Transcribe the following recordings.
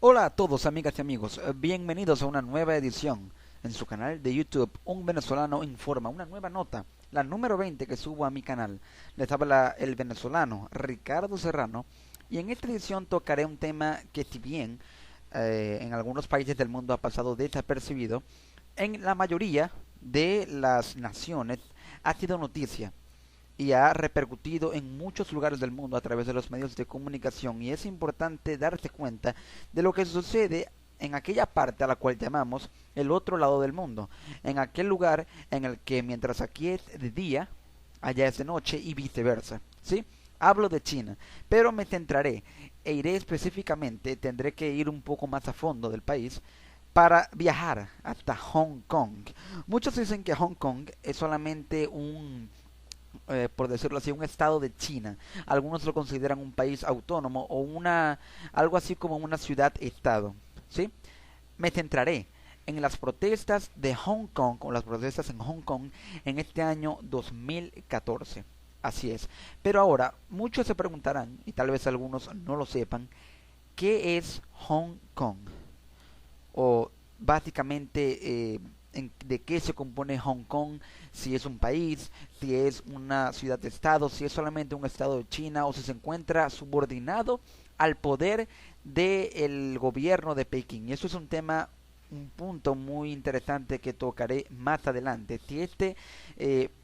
Hola a todos amigas y amigos, bienvenidos a una nueva edición en su canal de YouTube, Un Venezolano Informa, una nueva nota, la número 20 que subo a mi canal. Les habla el venezolano Ricardo Serrano y en esta edición tocaré un tema que si bien en algunos países del mundo ha pasado desapercibido, en la mayoría de las naciones ha sido noticia y ha repercutido en muchos lugares del mundo a través de los medios de comunicación, y es importante darse cuenta de lo que sucede en aquella parte a la cual llamamos el otro lado del mundo, en aquel lugar en el que mientras aquí es de día, allá es de noche y viceversa, ¿sí? Hablo de China, pero me centraré e iré específicamente, tendré que ir un poco más a fondo del país para viajar hasta Hong Kong. Muchos dicen que Hong Kong es solamente por decirlo así, un estado de China. Algunos lo consideran un país autónomo o algo así como una ciudad-estado, ¿sí? Me centraré en las protestas de Hong Kong o las protestas en Hong Kong en este año 2014. Así es. Pero ahora, muchos se preguntarán, y tal vez algunos no lo sepan, ¿qué es Hong Kong? O básicamente de qué se compone Hong Kong, si es un país, si es una ciudad-estado, si es solamente un estado de China o si se encuentra subordinado al poder del gobierno de Pekín. Y eso es un punto muy interesante que tocaré más adelante. Si este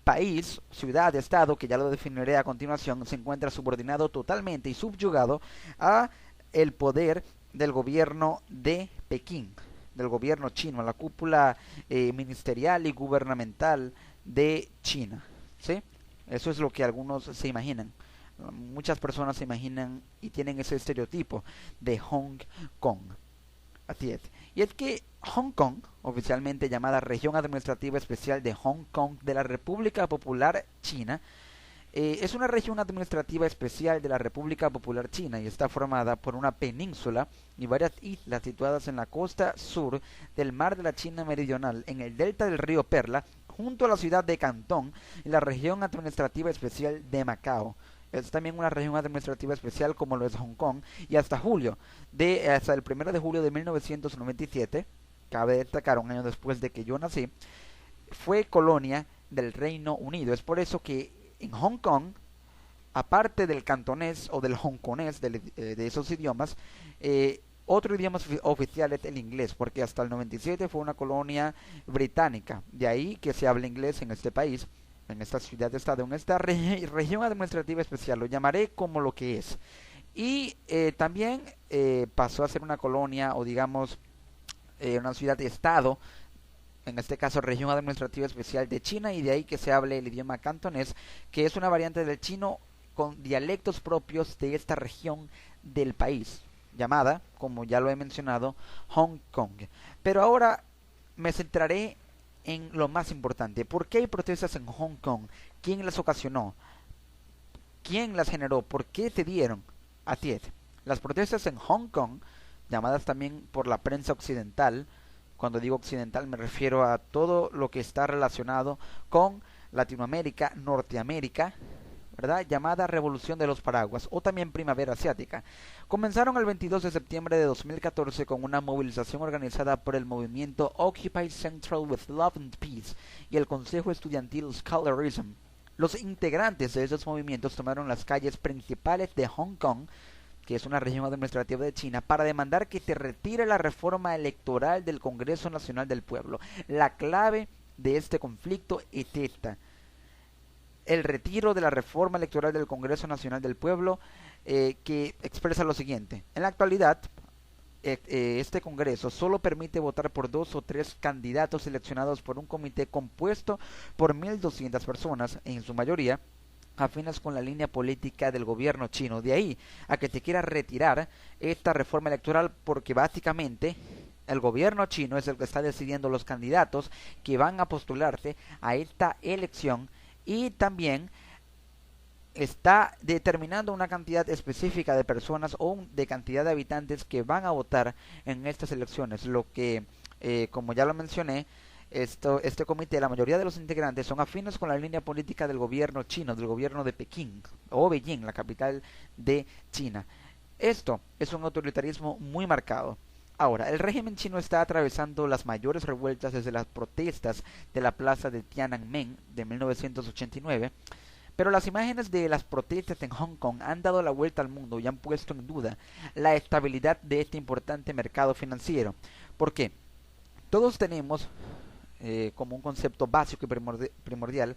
país, ciudad, estado, que ya lo definiré a continuación, se encuentra subordinado totalmente y subyugado a el poder del gobierno de Pekín, del gobierno chino, la cúpula ministerial y gubernamental de China, ¿sí? Eso es lo que algunos se imaginan. Muchas personas se imaginan y tienen ese estereotipo de Hong Kong. Así es. Y es que Hong Kong, oficialmente llamada Región Administrativa Especial de Hong Kong de la República Popular China, es una región administrativa especial de la República Popular China y está formada por una península y varias islas situadas en la costa sur del mar de la China Meridional, en el delta del río Perla, junto a la ciudad de Cantón y la región administrativa especial de Macao. Es también una región administrativa especial como lo es Hong Kong, y hasta el 1 de julio de 1997, cabe destacar un año después de que yo nací, fue colonia del Reino Unido. Es por eso que en Hong Kong, aparte del cantonés o del hongkonés, de esos idiomas, otro idioma oficial es el inglés, porque hasta el 97 fue una colonia británica. De ahí que se habla inglés en este país, en esta ciudad-estado, en esta región administrativa especial. Lo llamaré como lo que es. Y también pasó a ser una colonia o digamos una ciudad-estado, en este caso región administrativa especial de China, y de ahí que se hable el idioma cantonés, que es una variante del chino con dialectos propios de esta región del país, llamada, como ya lo he mencionado, Hong Kong. Pero ahora me centraré en lo más importante. ¿Por qué hay protestas en Hong Kong? ¿Quién las ocasionó? ¿Quién las generó? ¿Por qué se dieron? Así es. Las protestas en Hong Kong, llamadas también por la prensa occidental, cuando digo occidental me refiero a todo lo que está relacionado con Latinoamérica, Norteamérica, ¿verdad? Llamada Revolución de los Paraguas o también Primavera Asiática. Comenzaron el 22 de septiembre de 2014 con una movilización organizada por el movimiento Occupy Central with Love and Peace y el Consejo Estudiantil Scholarism. Los integrantes de esos movimientos tomaron las calles principales de Hong Kong, que es una región administrativa de China, para demandar que se retire la reforma electoral del Congreso Nacional del Pueblo. La clave de este conflicto es esta: el retiro de la reforma electoral del Congreso Nacional del Pueblo, que expresa lo siguiente. En la actualidad, este Congreso solo permite votar por 2 o 3 candidatos seleccionados por un comité compuesto por 1.200 personas, en su mayoría afines con la línea política del gobierno chino. De ahí a que se quiera retirar esta reforma electoral, porque básicamente el gobierno chino es el que está decidiendo los candidatos que van a postularse a esta elección, y también está determinando una cantidad específica de personas o de cantidad de habitantes que van a votar en estas elecciones, lo que, como ya lo mencioné, este comité, la mayoría de los integrantes son afines con la línea política del gobierno chino, del gobierno de Pekín o Beijing, la capital de China. Esto es un autoritarismo muy marcado. Ahora, el régimen chino está atravesando las mayores revueltas desde las protestas de la plaza de Tiananmen de 1989, pero las imágenes de las protestas en Hong Kong han dado la vuelta al mundo y han puesto en duda la estabilidad de este importante mercado financiero. ¿Por qué? Todos tenemos como un concepto básico y primordial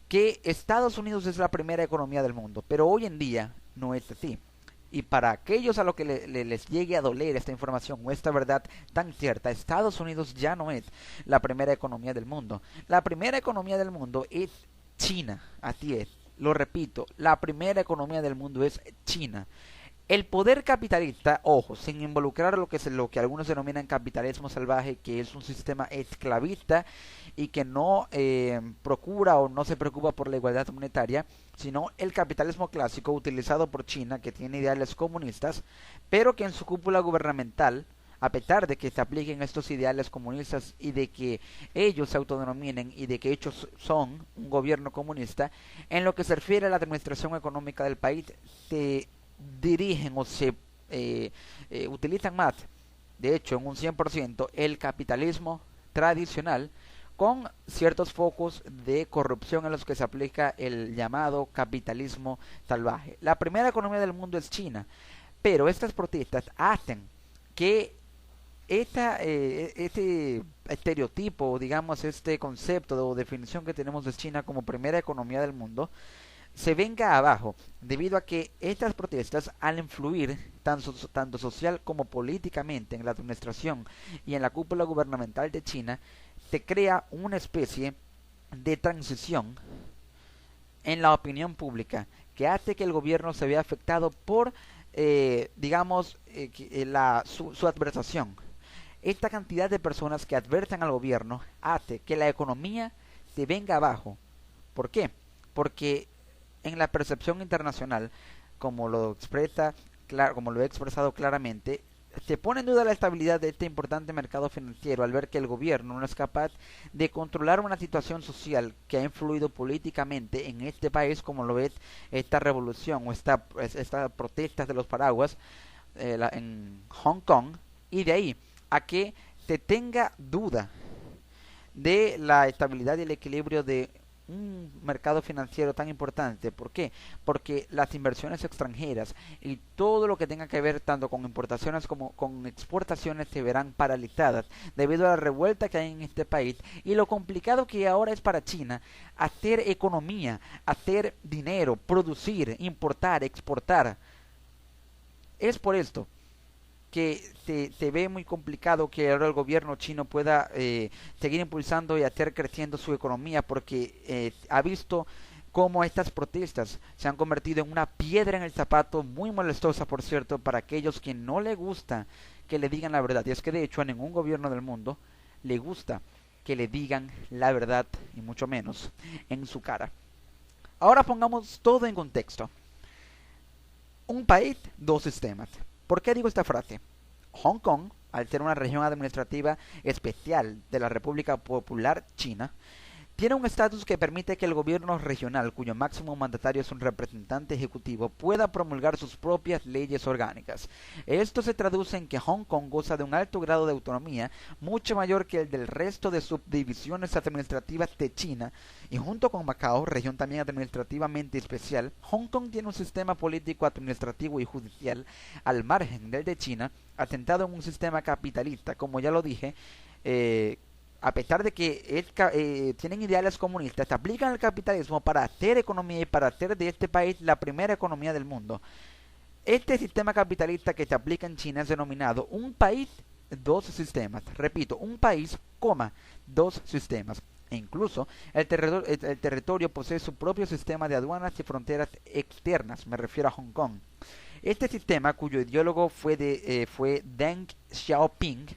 que Estados Unidos es la primera economía del mundo, pero hoy en día no es así. Y para aquellos a los que les llegue a doler esta información o esta verdad tan cierta, Estados Unidos ya no es la primera economía del mundo. La primera economía del mundo es China, así es. Lo repito, la primera economía del mundo es China. El poder capitalista, ojo, sin involucrar lo que algunos denominan capitalismo salvaje, que es un sistema esclavista y que no procura o no se preocupa por la igualdad monetaria, sino el capitalismo clásico utilizado por China, que tiene ideales comunistas, pero que en su cúpula gubernamental, a pesar de que se apliquen estos ideales comunistas y de que ellos se autodenominen y de que ellos son un gobierno comunista, en lo que se refiere a la administración económica del país, se dirigen o se utilizan más, de hecho en un 100%, el capitalismo tradicional, con ciertos focos de corrupción en los que se aplica el llamado capitalismo salvaje. La primera economía del mundo es China, pero estas protestas hacen que este estereotipo, digamos, este concepto o definición que tenemos de China como primera economía del mundo, se venga abajo, debido a que estas protestas, al influir tanto social como políticamente en la administración y en la cúpula gubernamental de China, se crea una especie de transición en la opinión pública que hace que el gobierno se vea afectado por, su adversación. Esta cantidad de personas que adversan al gobierno hace que la economía se venga abajo. ¿Por qué? Porque en la percepción internacional, como lo he expresado claramente, se pone en duda la estabilidad de este importante mercado financiero al ver que el gobierno no es capaz de controlar una situación social que ha influido políticamente en este país, como lo es esta revolución o esta protesta de los paraguas en Hong Kong, y de ahí a que se tenga duda de la estabilidad y el equilibrio de un mercado financiero tan importante. ¿Por qué? Porque las inversiones extranjeras y todo lo que tenga que ver tanto con importaciones como con exportaciones se verán paralizadas debido a la revuelta que hay en este país y lo complicado que ahora es para China hacer economía, hacer dinero, producir, importar, exportar. Es por esto que se ve muy complicado que ahora el gobierno chino pueda seguir impulsando y hacer creciendo su economía, porque ha visto cómo estas protestas se han convertido en una piedra en el zapato, muy molestosa por cierto, para aquellos que no le gusta que le digan la verdad. Y es que de hecho a ningún gobierno del mundo le gusta que le digan la verdad, y mucho menos en su cara. Ahora pongamos todo en contexto. Un país, dos sistemas. ¿Por qué digo esta frase? Hong Kong, al ser una región administrativa especial de la República Popular China, tiene un estatus que permite que el gobierno regional, cuyo máximo mandatario es un representante ejecutivo, pueda promulgar sus propias leyes orgánicas. Esto se traduce en que Hong Kong goza de un alto grado de autonomía, mucho mayor que el del resto de subdivisiones administrativas de China, y junto con Macao, región también administrativamente especial, Hong Kong tiene un sistema político, administrativo y judicial al margen del de China, asentado en un sistema capitalista, como ya lo dije, a pesar de que tienen ideales comunistas, aplican el capitalismo para hacer economía y para hacer de este país la primera economía del mundo. Este sistema capitalista que se aplica en China es denominado un país, dos sistemas. Repito, un país, dos sistemas. E incluso el territorio posee su propio sistema de aduanas y fronteras externas, me refiero a Hong Kong. Este sistema, cuyo ideólogo fue Deng Xiaoping,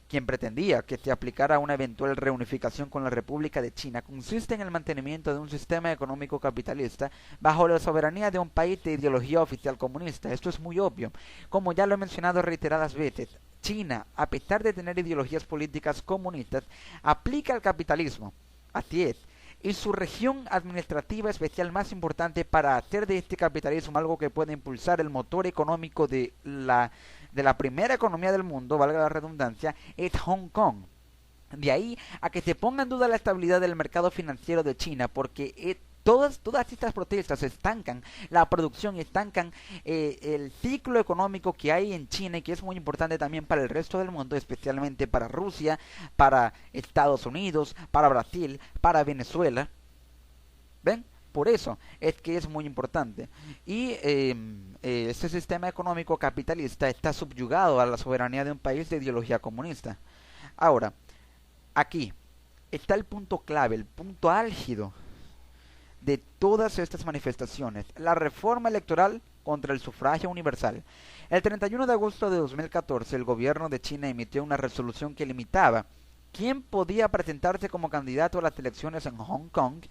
quien pretendía que se aplicara una eventual reunificación con la República de China, consiste en el mantenimiento de un sistema económico capitalista bajo la soberanía de un país de ideología oficial comunista. Esto es muy obvio. Como ya lo he mencionado reiteradas veces, China, a pesar de tener ideologías políticas comunistas, aplica el capitalismo. Así es. Y su región administrativa especial más importante para hacer de este capitalismo algo que pueda impulsar el motor económico de la de la primera economía del mundo, valga la redundancia, es Hong Kong. De ahí a que se ponga en duda la estabilidad del mercado financiero de China, porque todas estas protestas estancan la producción y estancan el ciclo económico que hay en China y que es muy importante también para el resto del mundo, especialmente para Rusia, para Estados Unidos, para Brasil, para Venezuela. ¿Ven? Por eso es que es muy importante. Y este sistema económico capitalista está subyugado a la soberanía de un país de ideología comunista. Ahora, aquí está el punto clave, el punto álgido de todas estas manifestaciones: la reforma electoral contra el sufragio universal. El 31 de agosto de 2014, el gobierno de China emitió una resolución que limitaba quién podía presentarse como candidato a las elecciones en Hong Kong,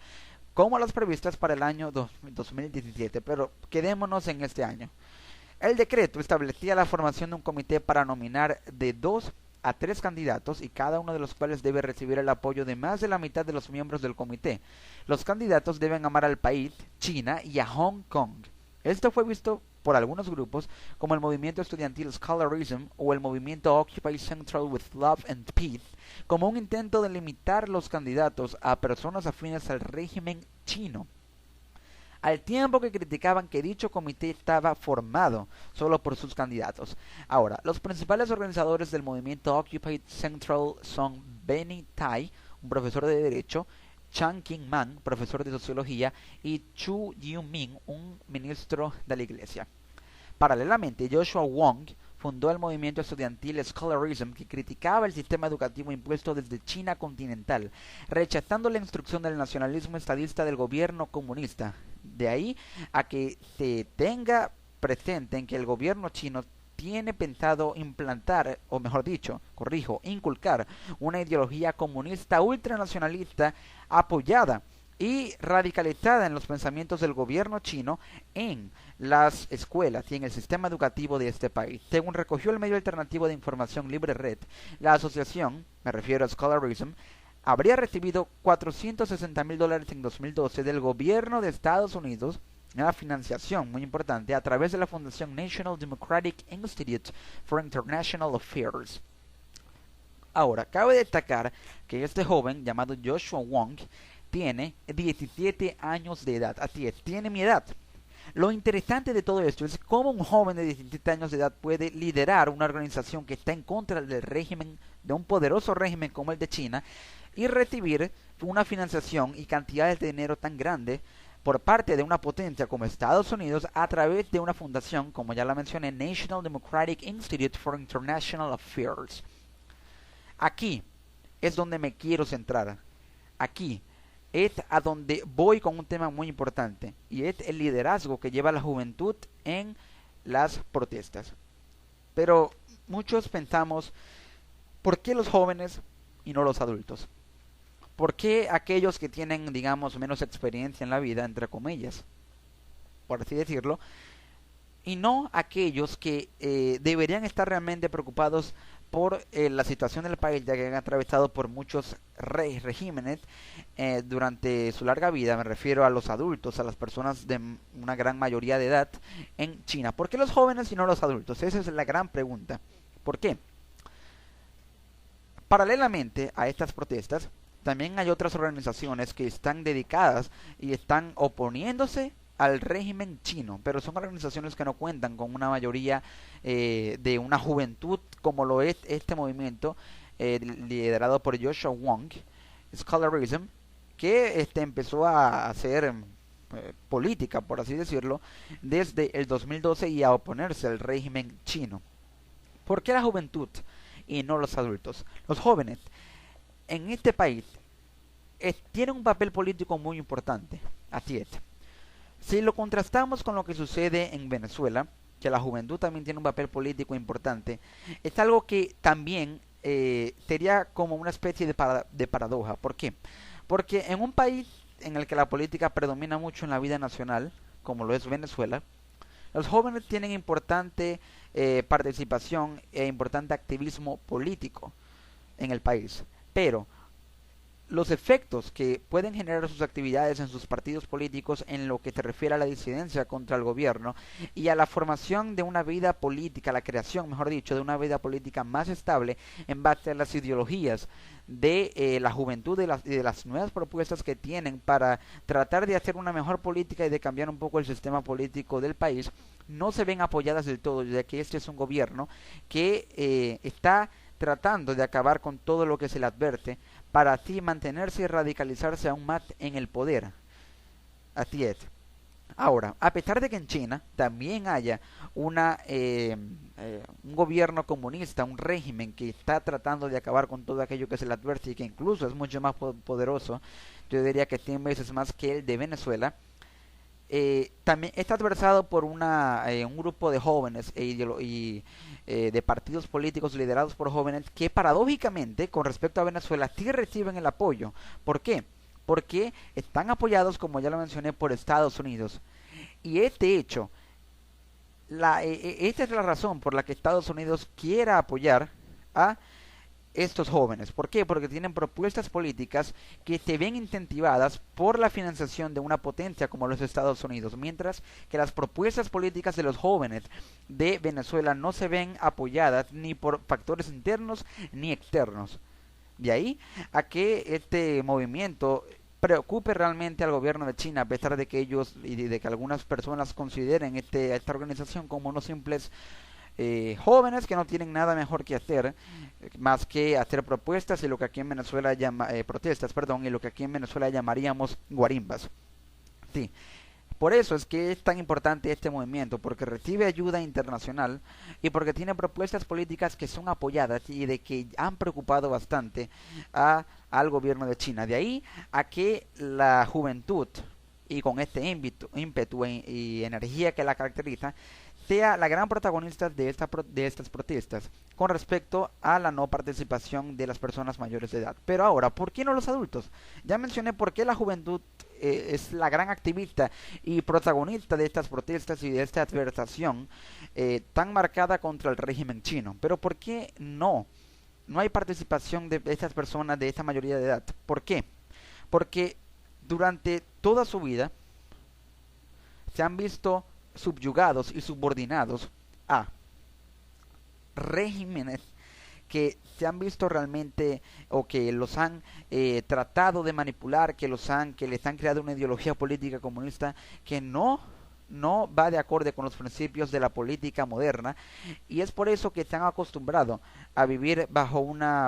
como las previstas para el año 2017, pero quedémonos en este año. El decreto establecía la formación de un comité para nominar de 2 a 3 candidatos, y cada uno de los cuales debe recibir el apoyo de más de la mitad de los miembros del comité. Los candidatos deben amar al país, China, y a Hong Kong. Esto fue visto por algunos grupos como el movimiento estudiantil Scholarism o el movimiento Occupy Central with Love and Peace como un intento de limitar los candidatos a personas afines al régimen chino, al tiempo que criticaban que dicho comité estaba formado solo por sus candidatos. Ahora, los principales organizadores del movimiento Occupy Central son Benny Tai, un profesor de Derecho, Chan King-man, profesor de Sociología, y Chu Yu-min, un ministro de la Iglesia. Paralelamente, Joshua Wong fundó el movimiento estudiantil Scholarism, que criticaba el sistema educativo impuesto desde China continental, rechazando la instrucción del nacionalismo estadista del gobierno comunista. De ahí a que se tenga presente en que el gobierno chino tiene pensado implantar, o mejor dicho, inculcar una ideología comunista ultranacionalista apoyada y radicalizada en los pensamientos del gobierno chino en las escuelas y en el sistema educativo de este país. Según recogió el medio alternativo de información Libre Red, la asociación, me refiero a Scholarism, habría recibido $460,000 en 2012 del gobierno de Estados Unidos, una financiación muy importante, a través de la Fundación National Democratic Institute for International Affairs. Ahora, cabe destacar que este joven, llamado Joshua Wong, tiene 17 años de edad, así es, tiene mi edad. Lo interesante de todo esto es cómo un joven de 17 años de edad puede liderar una organización que está en contra del régimen, de un poderoso régimen como el de China, y recibir una financiación y cantidades de dinero tan grandes por parte de una potencia como Estados Unidos a través de una fundación, como ya la mencioné, National Democratic Institute for International Affairs. Aquí es donde me quiero centrar. Aquí es a donde voy con un tema muy importante, y es el liderazgo que lleva la juventud en las protestas. Pero muchos pensamos, ¿por qué los jóvenes y no los adultos? ¿Por qué aquellos que tienen, digamos, menos experiencia en la vida, entre comillas, por así decirlo, y no aquellos que deberían estar realmente preocupados por la situación del país, ya que han atravesado por muchos regímenes durante su larga vida? Me refiero a los adultos, a las personas de una gran mayoría de edad en China. ¿Por qué los jóvenes y no los adultos? Esa es la gran pregunta. ¿Por qué? Paralelamente a estas protestas, también hay otras organizaciones que están dedicadas y están oponiéndose al régimen chino, pero son organizaciones que no cuentan con una mayoría de una juventud como lo es este movimiento liderado por Joshua Wong, Scholarism, que empezó a hacer política, por así decirlo, desde el 2012 y a oponerse al régimen chino. ¿Por qué la juventud y no los adultos? Los jóvenes en este país tienen un papel político muy importante, así es. Si lo contrastamos con lo que sucede en Venezuela, que la juventud también tiene un papel político importante, es algo que también sería como una especie de paradoja. ¿Por qué? Porque en un país en el que la política predomina mucho en la vida nacional, como lo es Venezuela, los jóvenes tienen importante participación e importante activismo político en el país. Pero los efectos que pueden generar sus actividades en sus partidos políticos en lo que se refiere a la disidencia contra el gobierno y a la formación de una vida política, la creación, mejor dicho, de una vida política más estable en base a las ideologías de la juventud y de las nuevas propuestas que tienen para tratar de hacer una mejor política y de cambiar un poco el sistema político del país, no se ven apoyadas del todo, ya que este es un gobierno que está tratando de acabar con todo lo que se le advierte para así mantenerse y radicalizarse aún más en el poder. Así es. Ahora, a pesar de que en China también haya un gobierno comunista, un régimen que está tratando de acabar con todo aquello que se le advierte y que incluso es mucho más poderoso, yo diría que 100 veces más que el de Venezuela, también está adversado por un grupo de jóvenes de partidos políticos liderados por jóvenes que paradójicamente con respecto a Venezuela sí reciben el apoyo. ¿Por qué? Porque están apoyados, como ya lo mencioné, por Estados Unidos. Y este hecho, esta es la razón por la que Estados Unidos quiera apoyar a estos jóvenes. ¿Por qué? Porque tienen propuestas políticas que se ven incentivadas por la financiación de una potencia como los Estados Unidos, mientras que las propuestas políticas de los jóvenes de Venezuela no se ven apoyadas ni por factores internos ni externos. De ahí a que este movimiento preocupe realmente al gobierno de China, a pesar de que ellos y de que algunas personas consideren esta organización como unos simples jóvenes que no tienen nada mejor que hacer más que hacer propuestas y lo que aquí en Venezuela protestas, perdón, y lo que aquí en Venezuela llamaríamos guarimbas. Sí. Por eso es que es tan importante este movimiento, porque recibe ayuda internacional y porque tiene propuestas políticas que son apoyadas y de que han preocupado bastante al gobierno de China. De ahí a que la juventud, y con este ímpetu y energía que la caracteriza, sea la gran protagonista de estas protestas con respecto a la no participación de las personas mayores de edad. Pero ahora, ¿por qué no los adultos? Ya mencioné por qué la juventud es la gran activista y protagonista de estas protestas y de esta adversación tan marcada contra el régimen chino. Pero ¿por qué no hay participación de estas personas de esta mayoría de edad? ¿Por qué? Porque durante toda su vida se han visto subyugados y subordinados a regímenes que se han visto realmente o que los han tratado de manipular, que les han creado una ideología política comunista que no va de acorde con los principios de la política moderna, y es por eso que se han acostumbrado a vivir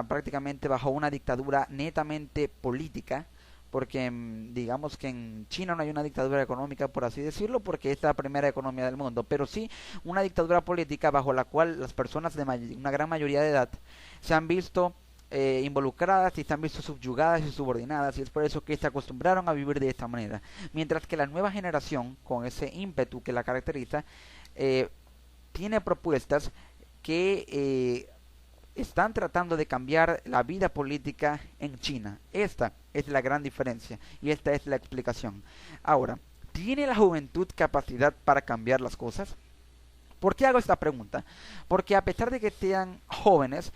prácticamente bajo una dictadura netamente política, porque digamos que en China no hay una dictadura económica, por así decirlo, porque es la primera economía del mundo, pero sí una dictadura política bajo la cual las personas de una gran mayoría de edad se han visto involucradas y se han visto subyugadas y subordinadas, y es por eso que se acostumbraron a vivir de esta manera, mientras que la nueva generación, con ese ímpetu que la caracteriza, tiene propuestas que están tratando de cambiar la vida política en China. Esta es la gran diferencia y esta es la explicación. Ahora, ¿tiene la juventud capacidad para cambiar las cosas? ¿Por qué hago esta pregunta? Porque a pesar de que sean jóvenes,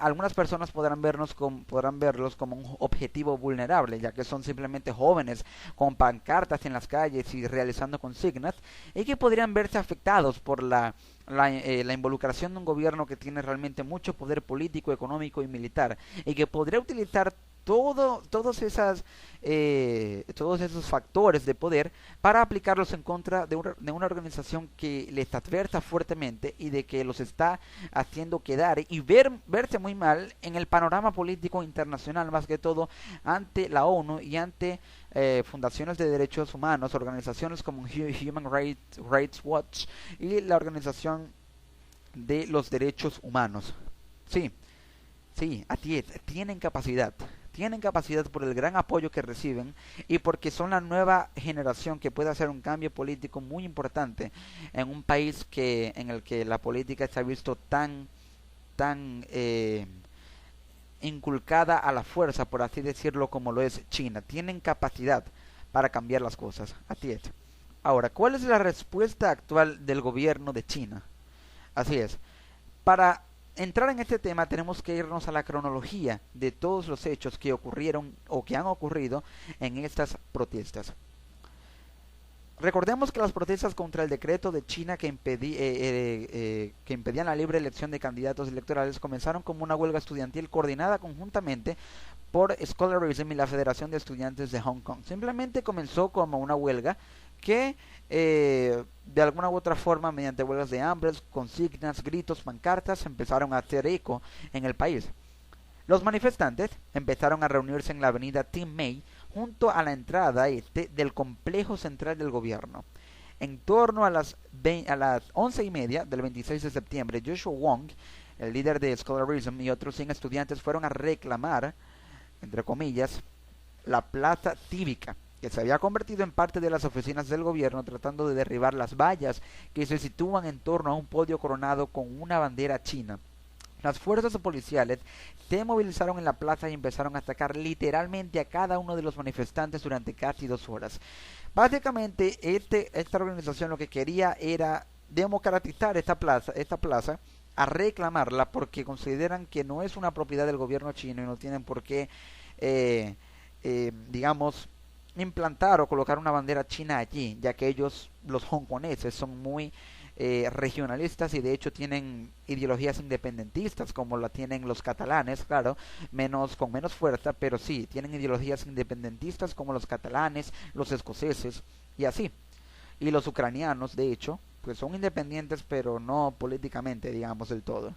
algunas personas podrán verlos como un objetivo vulnerable, ya que son simplemente jóvenes con pancartas en las calles y realizando consignas, y que podrían verse afectados por la involucración de un gobierno que tiene realmente mucho poder político, económico y militar, y que podría utilizar todos esos factores de poder para aplicarlos en contra de una organización que les adversa fuertemente y de que los está haciendo quedar y verse muy mal en el panorama político internacional, más que todo ante la ONU y ante fundaciones de derechos humanos, organizaciones como Human Rights Watch y la Organización de los Derechos Humanos. Sí, así es, tienen capacidad por el gran apoyo que reciben y porque son la nueva generación que puede hacer un cambio político muy importante en un país en el que la política se ha visto tan inculcada a la fuerza, por así decirlo, como lo es China. Tienen capacidad para cambiar las cosas, así es. Ahora, ¿cuál es la respuesta actual del gobierno de China? Así es, para entrar en este tema tenemos que irnos a la cronología de todos los hechos que ocurrieron o que han ocurrido en estas protestas. Recordemos que las protestas contra el decreto de China que impedían la libre elección de candidatos electorales comenzaron como una huelga estudiantil coordinada conjuntamente por Scholarism y la Federación de Estudiantes de Hong Kong. Simplemente comenzó como una huelga que de alguna u otra forma, mediante huelgas de hambre, consignas, gritos, pancartas, empezaron a hacer eco en el país. Los manifestantes empezaron a reunirse en la avenida Tin Mei junto a la entrada este del complejo central del gobierno. En torno a las 11:30 del 26 de septiembre, Joshua Wong, el líder de Scholarism, y otros 100 estudiantes fueron a reclamar, entre comillas, la plaza cívica, que se había convertido en parte de las oficinas del gobierno, tratando de derribar las vallas que se sitúan en torno a un podio coronado con una bandera china. Las fuerzas policiales se movilizaron en la plaza y empezaron a atacar literalmente a cada uno de los manifestantes durante casi 2 horas. Básicamente, esta organización lo que quería era democratizar esta plaza, a reclamarla porque consideran que no es una propiedad del gobierno chino y no tienen por qué, digamos, implantar o colocar una bandera china allí, ya que ellos, los hongkoneses, son muy regionalistas y de hecho tienen ideologías independentistas como la tienen los catalanes, claro, con menos fuerza, pero sí, tienen ideologías independentistas como los catalanes, los escoceses y así. Y los ucranianos, de hecho, pues son independientes pero no políticamente, digamos, del todo.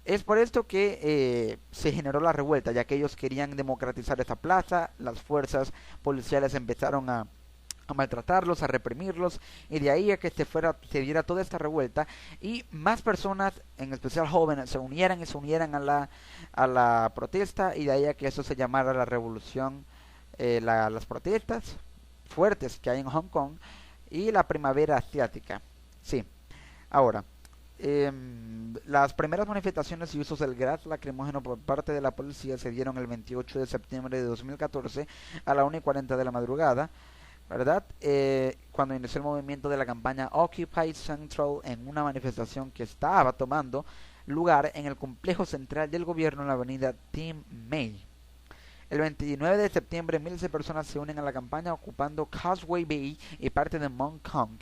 Es por esto que se generó la revuelta, ya que ellos querían democratizar esta plaza, las fuerzas policiales empezaron a maltratarlos, a reprimirlos, y de ahí a que se diera toda esta revuelta y más personas, en especial jóvenes, se unieran a la protesta, y de ahí a que eso se llamara la revolución, las protestas fuertes que hay en Hong Kong y la primavera asiática. Sí, ahora, las primeras manifestaciones y usos del gas lacrimógeno por parte de la policía se dieron el 28 de septiembre de 2014 a la 1:40 de la madrugada, ¿verdad? Cuando inició el movimiento de la campaña Occupy Central en una manifestación que estaba tomando lugar en el complejo central del gobierno en la avenida Tin Mei. El 29 de septiembre, miles de personas se unen a la campaña ocupando Causeway Bay y parte de Mong Kong,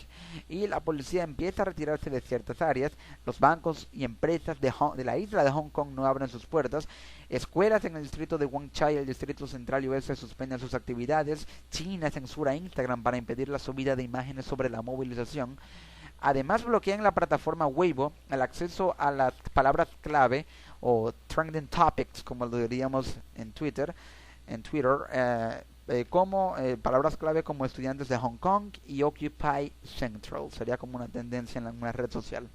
y la policía empieza a retirarse de ciertas áreas. Los bancos y empresas de la isla de Hong Kong no abren sus puertas. Escuelas en el distrito de Wan Chai, el distrito central y oeste, suspenden sus actividades. China censura Instagram para impedir la subida de imágenes sobre la movilización. Además, bloquean la plataforma Weibo el acceso a las palabras clave o trending topics, como lo diríamos en Twitter, como palabras clave como estudiantes de Hong Kong y Occupy Central. Sería como una tendencia en una red social.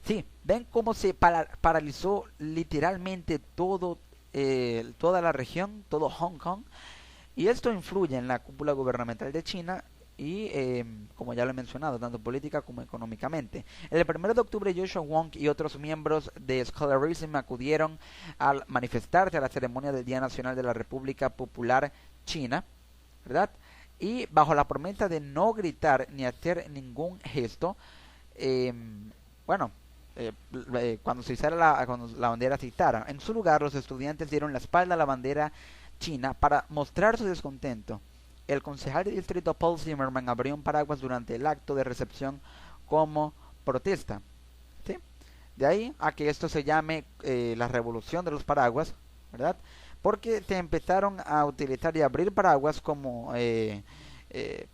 Sí, ven cómo se paralizó literalmente toda la región, todo Hong Kong, y esto influye en la cúpula gubernamental de China y, como ya lo he mencionado, tanto política como económicamente. El 1 de octubre, Joshua Wong y otros miembros de Scholarism acudieron a manifestarse a la ceremonia del Día Nacional de la República Popular China, ¿verdad? Y bajo la promesa de no gritar ni hacer ningún gesto, cuando la bandera se izara. En su lugar, los estudiantes dieron la espalda a la bandera china para mostrar su descontento. El concejal de distrito Paul Zimmerman abrió un paraguas durante el acto de recepción como protesta. ¿Sí? De ahí a que esto se llame la revolución de los paraguas, ¿verdad? Porque se empezaron a utilizar y abrir paraguas como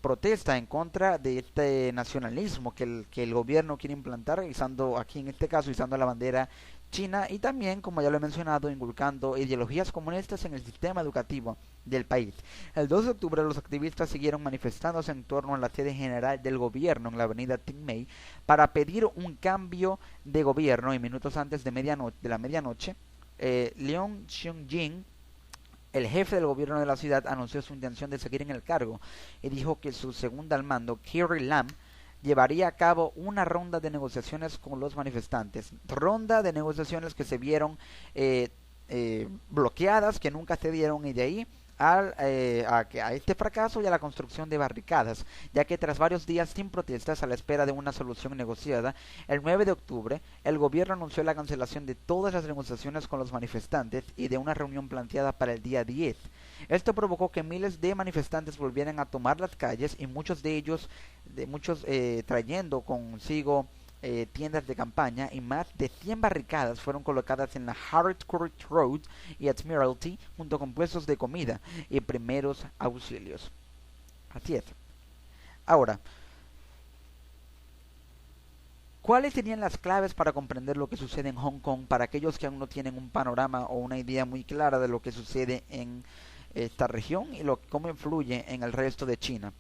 protesta en contra de este nacionalismo que el gobierno quiere implantar, aquí en este caso usando la bandera china, y también, como ya lo he mencionado, inculcando ideologías comunistas en el sistema educativo del país. El 2 de octubre los activistas siguieron manifestándose en torno a la sede general del gobierno en la avenida Tin Mei para pedir un cambio de gobierno, y minutos antes de la medianoche, Leung Chun-ying, el jefe del gobierno de la ciudad, anunció su intención de seguir en el cargo y dijo que su segunda al mando, Carrie Lam, llevaría a cabo una ronda de negociaciones con los manifestantes. Ronda de negociaciones que se vieron bloqueadas, que nunca se dieron, y de ahí a este fracaso y a la construcción de barricadas, ya que tras varios días sin protestas a la espera de una solución negociada, el 9 de octubre el gobierno anunció la cancelación de todas las negociaciones con los manifestantes y de una reunión planteada para el día 10. Esto provocó que miles de manifestantes volvieran a tomar las calles y muchos de ellos, trayendo consigo tiendas de campaña, y más de 100 barricadas fueron colocadas en la Harcourt Road y Admiralty junto con puestos de comida y primeros auxilios. Así es. Ahora, ¿cuáles serían las claves para comprender lo que sucede en Hong Kong para aquellos que aún no tienen un panorama o una idea muy clara de lo que sucede en esta región y cómo influye en el resto de China?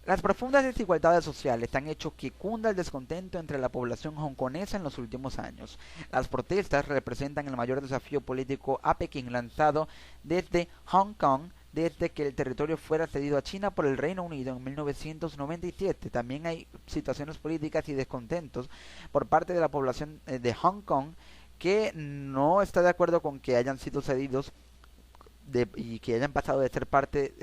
Las profundas desigualdades sociales han hecho que cunda el descontento entre la población hongkonesa en los últimos años. Las protestas representan el mayor desafío político a Pekín lanzado desde Hong Kong desde que el territorio fuera cedido a China por el Reino Unido en 1997. También hay situaciones políticas y descontentos por parte de la población de Hong Kong que no está de acuerdo con que hayan sido cedidos y que hayan pasado de ser parte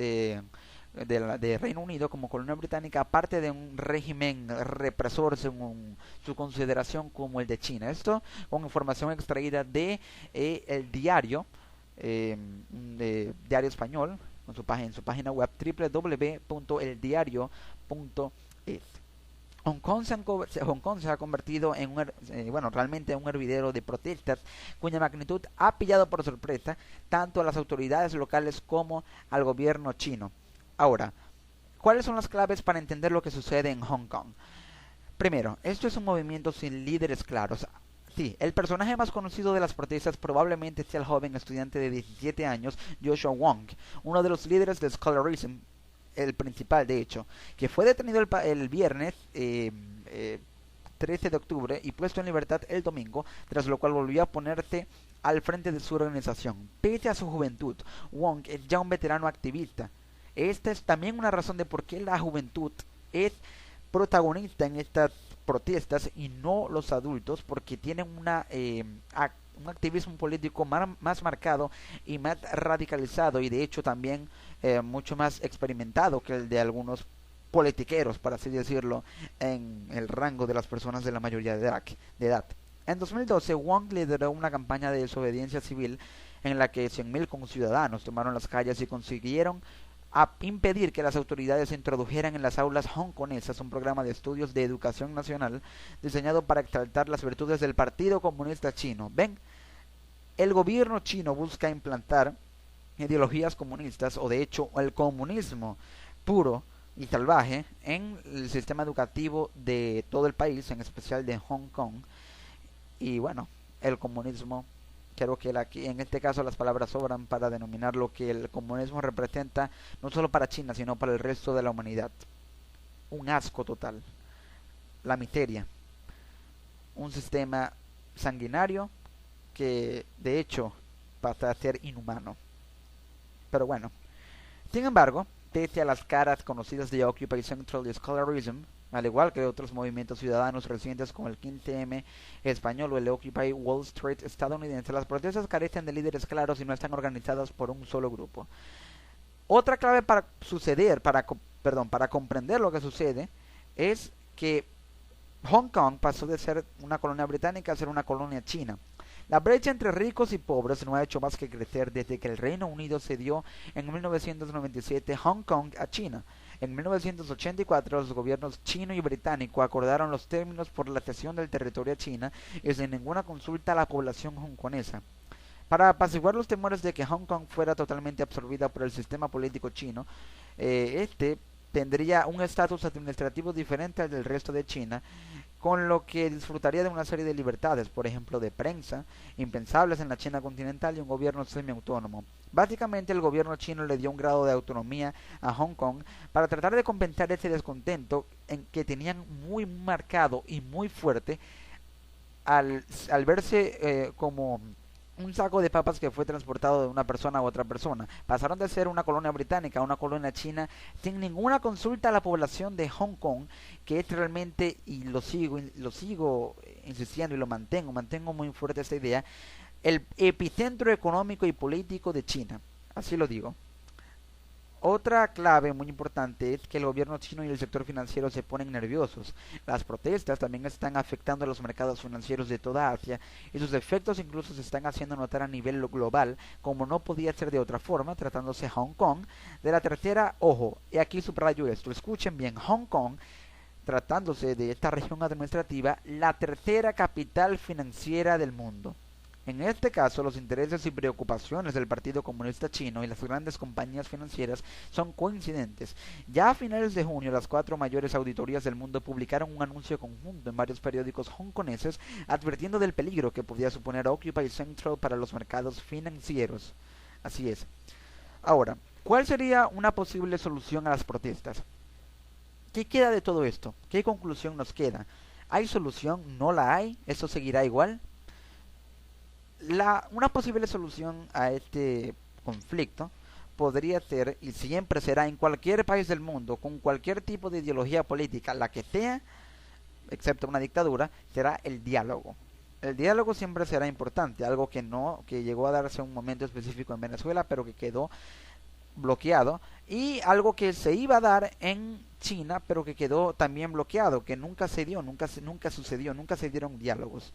de Reino Unido como colonia británica, aparte de un régimen represor según su consideración como el de China. Esto con información extraída de el diario, diario español, en su página web www.eldiario.es. Hong Kong se ha convertido en realmente un hervidero de protestas cuya magnitud ha pillado por sorpresa tanto a las autoridades locales como al gobierno chino. Ahora, ¿cuáles son las claves para entender lo que sucede en Hong Kong? Primero, esto es un movimiento sin líderes claros. Sí, el personaje más conocido de las protestas probablemente sea el joven estudiante de 17 años, Joshua Wong, uno de los líderes de Scholarism, el principal de hecho, que fue detenido el viernes 13 de octubre y puesto en libertad el domingo, tras lo cual volvió a ponerse al frente de su organización. Pese a su juventud, Wong es ya un veterano activista. Esta es también una razón de por qué la juventud es protagonista en estas protestas y no los adultos, porque tienen un activismo político más marcado y más radicalizado, y de hecho también mucho más experimentado que el de algunos politiqueros, para así decirlo, en el rango de las personas de la mayoría de edad. En 2012, Wong lideró una campaña de desobediencia civil en la que 100.000 conciudadanos tomaron las calles y consiguieron impedir que las autoridades introdujeran en las aulas hongkonesas un programa de estudios de educación nacional diseñado para exaltar las virtudes del Partido Comunista Chino. Ven, el gobierno chino busca implantar ideologías comunistas, o de hecho el comunismo puro y salvaje, en el sistema educativo de todo el país, en especial de Hong Kong. Y bueno, el comunismo, creo que aquí en este caso las palabras sobran para denominar lo que el comunismo representa, no solo para China, sino para el resto de la humanidad. Un asco total, la miseria, un sistema sanguinario que de hecho pasa a ser inhumano. Pero bueno, sin embargo, pese a las caras conocidas de Occupy Central y Scholarism, al igual que otros movimientos ciudadanos recientes como el 15M español o el Occupy Wall Street estadounidense, las protestas carecen de líderes claros y no están organizadas por un solo grupo. Otra clave para comprender lo que sucede es que Hong Kong pasó de ser una colonia británica a ser una colonia china. La brecha entre ricos y pobres no ha hecho más que crecer desde que el Reino Unido cedió en 1997 Hong Kong a China. En 1984 los gobiernos chino y británico acordaron los términos por la cesión del territorio a China y sin ninguna consulta a la población hongkonesa. Para apaciguar los temores de que Hong Kong fuera totalmente absorbida por el sistema político chino, tendría un estatus administrativo diferente al del resto de China, con lo que disfrutaría de una serie de libertades, por ejemplo de prensa, impensables en la China continental, y un gobierno semiautónomo. Básicamente el gobierno chino le dio un grado de autonomía a Hong Kong para tratar de compensar ese descontento que tenían muy marcado y muy fuerte al verse como un saco de papas que fue transportado de una persona a otra persona. Pasaron de ser una colonia británica a una colonia china sin ninguna consulta a la población de Hong Kong, que es realmente, y lo sigo insistiendo y mantengo muy fuerte esta idea, el epicentro económico y político de China. Así lo digo. Otra clave muy importante es que el gobierno chino y el sector financiero se ponen nerviosos. Las protestas también están afectando a los mercados financieros de toda Asia y sus efectos incluso se están haciendo notar a nivel global, como no podía ser de otra forma, tratándose Hong Kong de la tercera, ojo, y aquí subrayo esto, escuchen bien, Hong Kong, tratándose de esta región administrativa, la tercera capital financiera del mundo. En este caso, los intereses y preocupaciones del Partido Comunista Chino y las grandes compañías financieras son coincidentes. Ya a finales de junio, las 4 mayores auditorías del mundo publicaron un anuncio conjunto en varios periódicos hongkoneses advirtiendo del peligro que podía suponer Occupy Central para los mercados financieros. Así es. Ahora, ¿cuál sería una posible solución a las protestas? ¿Qué queda de todo esto? ¿Qué conclusión nos queda? ¿Hay solución? ¿No la hay? ¿Eso seguirá igual? Una posible solución a este conflicto podría ser y siempre será en cualquier país del mundo con cualquier tipo de ideología política, la que sea, excepto una dictadura, será el diálogo. El diálogo siempre será importante, algo que llegó a darse en un momento específico en Venezuela, pero que quedó bloqueado, y algo que se iba a dar en China, pero que quedó también bloqueado, que nunca se dio, nunca sucedió, nunca se dieron diálogos.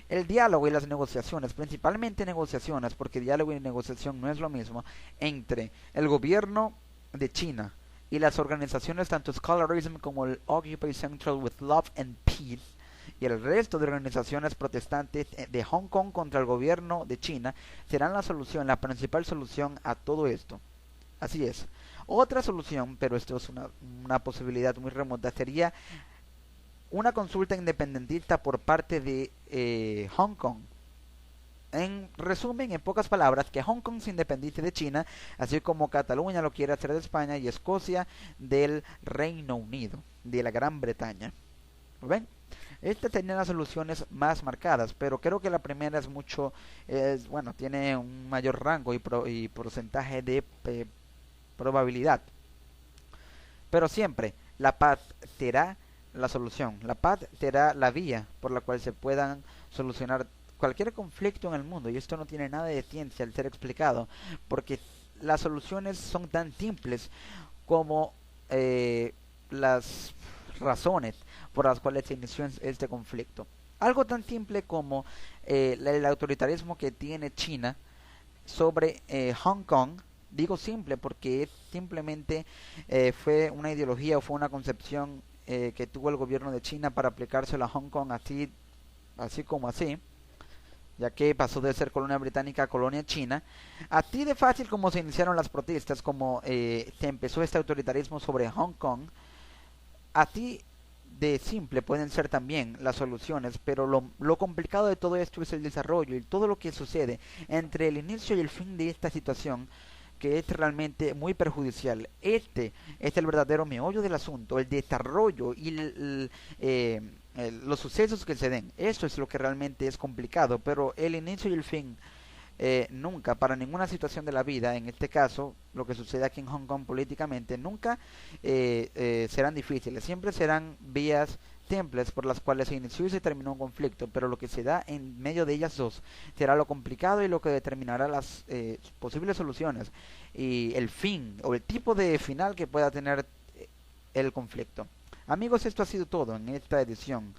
El diálogo y las negociaciones, principalmente negociaciones, porque diálogo y negociación no es lo mismo, entre el gobierno de China y las organizaciones tanto Scholarism como el Occupy Central with Love and Peace y el resto de organizaciones protestantes de Hong Kong contra el gobierno de China serán la solución, la principal solución a todo esto. Así es. Otra solución, pero esto es una posibilidad muy remota, sería una consulta independentista por parte de Hong Kong. En resumen, en pocas palabras, que Hong Kong se independice de China, así como Cataluña lo quiere hacer de España y Escocia del Reino Unido, de la Gran Bretaña. ¿Ven? Estas tenían las soluciones más marcadas, pero creo que la primera tiene un mayor rango y porcentaje de probabilidad. Pero siempre, la paz será la solución. La paz será la vía por la cual se puedan solucionar cualquier conflicto en el mundo. Y esto no tiene nada de ciencia al ser explicado, porque las soluciones son tan simples como las razones por las cuales se inició este conflicto. Algo tan simple como el autoritarismo que tiene China sobre Hong Kong. Digo simple porque simplemente fue una ideología o fue una concepción que tuvo el gobierno de China para aplicárselo a Hong Kong así como así, ya que pasó de ser colonia británica a colonia china. Así de fácil como se iniciaron las protestas, como se empezó este autoritarismo sobre Hong Kong, así de simple pueden ser también las soluciones, pero lo complicado de todo esto es el desarrollo y todo lo que sucede entre el inicio y el fin de esta situación, que es realmente muy perjudicial. Este es el verdadero meollo del asunto, el desarrollo y los sucesos que se den. Eso es lo que realmente es complicado, pero el inicio y el fin nunca, para ninguna situación de la vida, en este caso, lo que sucede aquí en Hong Kong políticamente, nunca serán difíciles, siempre serán vías simples por las cuales se inició y se terminó un conflicto, pero lo que se da en medio de ellas dos será lo complicado y lo que determinará las posibles soluciones y el fin o el tipo de final que pueda tener el conflicto. Amigos, esto ha sido todo en esta edición,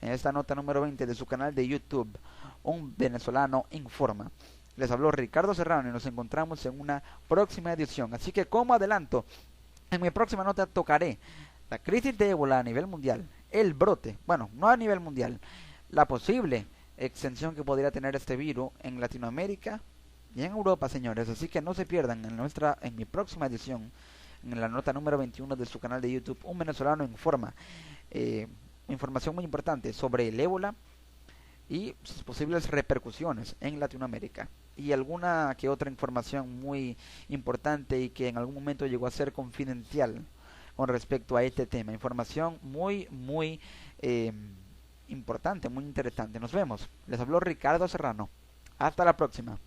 en esta nota número 20 de su canal de YouTube, Un Venezolano Informa. Les habló Ricardo Serrano y nos encontramos en una próxima edición. Así que, como adelanto, en mi próxima nota tocaré la crisis de ébola a nivel mundial, el brote, bueno, no a nivel mundial, la posible extensión que podría tener este virus en Latinoamérica y en Europa, señores. Así que no se pierdan en mi próxima edición, en la nota número 21 de su canal de YouTube, Un Venezolano Informa. Información muy importante sobre el ébola y sus posibles repercusiones en Latinoamérica, y alguna que otra información muy importante y que en algún momento llegó a ser confidencial con respecto a este tema. Información muy importante, muy interesante. Nos vemos. Les habló Ricardo Serrano. Hasta la próxima.